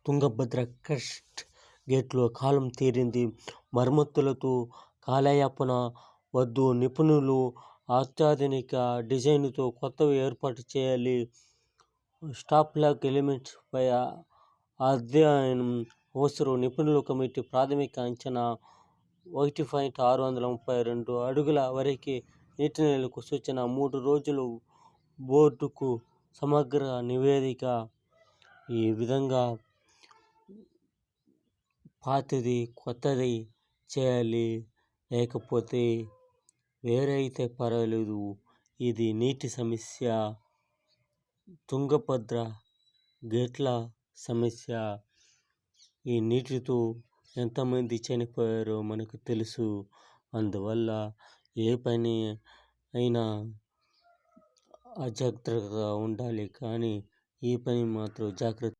Tungabhadra crust గేట్లో కాలం తీరింది. మరమ్మతులతో కాలయాపన వద్దు. నిపుణులు అత్యాధునిక డిజైన్తో కొత్తవి ఏర్పాటు చేయాలి. స్టాప్ లాక్ ఎలిమెంట్స్ పై అధ్యయనం అవసరం. నిపుణుల కమిటీ ప్రాథమిక అంచనా 1.632 అడుగుల వరకు నీటినిల్వకు సూచన. 3 రోజులు బోర్డుకు సమగ్ర నివేదిక. ఈ విధంగా పాతది కొత్తది చేయాలి, లేకపోతే వేరే అయితే పర్వాలేదు. ఇది నీటి సమస్య, తుంగభద్ర గేట్ల సమస్య. ఈ నీటితో ఎంతమంది చనిపోయారో మనకు తెలుసు. అందువల్ల ఏ పని అయినా అజాగ్రత్తగా ఉండాలి, కానీ ఈ పని మాత్రం జాగ్రత్త.